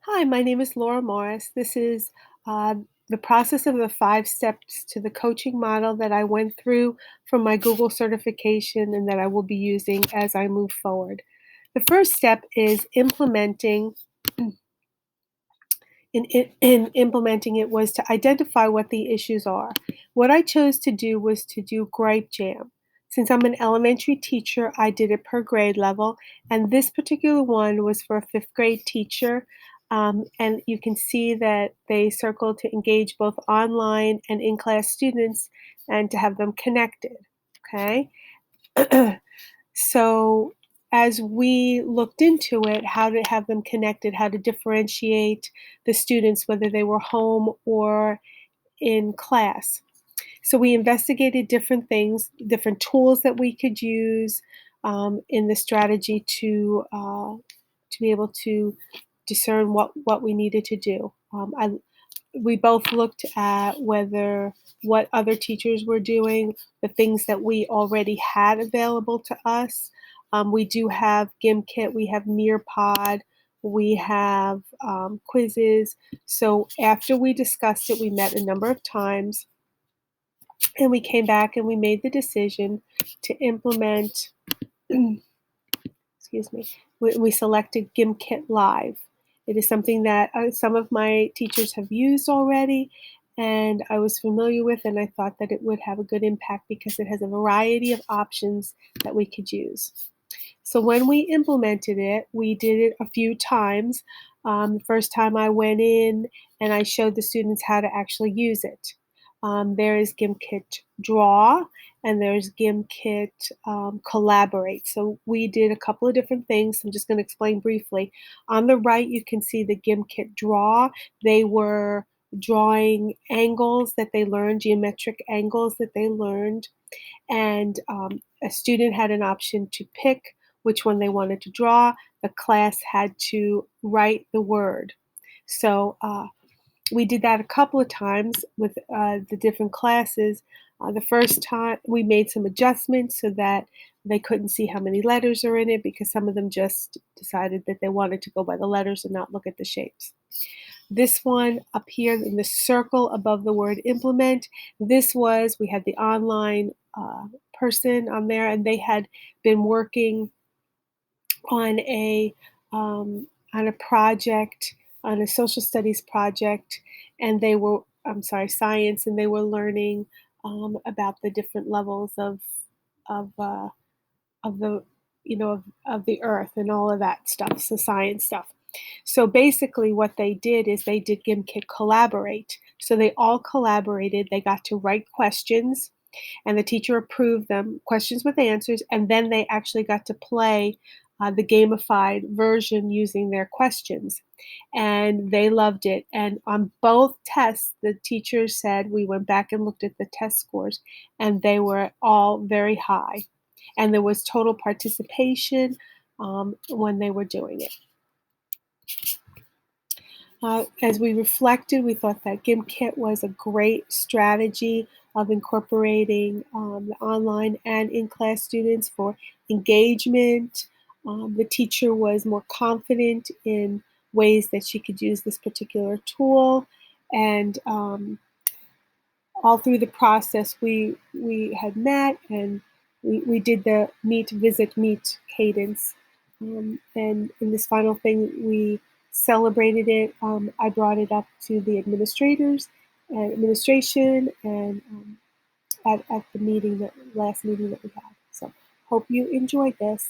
Hi, my name is Laura Morris. This is uh, the process of the 5 steps to the coaching model that I went through for my Google certification and that I will be using as I move forward. The first step is implementing. In implementing it was to identify what the issues are. What I chose to do was to do gripe jam. Since I'm an elementary teacher, I did it per grade level, and this particular one was for a fifth grade teacher. And you can see that they circled to engage both online and in class students and to have them connected. Okay. So, as we looked into it, how to have them connected, how to differentiate the students, whether they were home or in class. So, we investigated different things, different tools that we could use in the strategy to be able to discern what we needed to do. We both looked at whether what other teachers were doing, the things that we already had available to us. We do have GimKit, we have Nearpod, we have quizzes. So after we discussed it, we met a number of times and we came back and we made the decision to implement excuse me, we selected GimKit Live. It is something that some of my teachers have used already, and I was familiar with, and I thought that it would have a good impact because it has a variety of options that we could use. So when we implemented it, we did it a few times. The first time I went in and I showed the students how to actually use it. There is GimKit Draw and there's GimKit Collaborate. So we did a couple of different things. I'm just going to explain briefly. On the right, you can see the GimKit Draw. They were drawing angles that they learned, geometric angles that they learned, and a student had an option to pick which one they wanted to draw. The class had to write the word. So we did that a couple of times with the different classes. The first time we made some adjustments so that they couldn't see how many letters are in it because some of them just decided that they wanted to go by the letters and not look at the shapes. This one up here in the circle above the word implement, we had the online person on there and they had been working on a on a project, on a social studies project, and they were, I'm sorry, science, and they were learning about the different levels of uh, of the of the earth and all of that stuff, so science stuff. So basically, what they did is they did GimKit Collaborate. So they all collaborated. They got to write questions, and the teacher approved them, questions with answers, and then they actually got to play the gamified version using their questions. And they loved it. And on both tests, the teacher said, we went back and looked at the test scores, and they were all very high. And there was total participation when they were doing it. As we reflected, we thought that GimKit was a great strategy of incorporating the online and in-class students for engagement. The teacher was more confident in ways that she could use this particular tool, and all through the process, we had met and we did the meet, visit, meet cadence. And in this final thing, we celebrated it. I brought it up to the administrators and administration and at the meeting, that last meeting that we had. So hope you enjoyed this.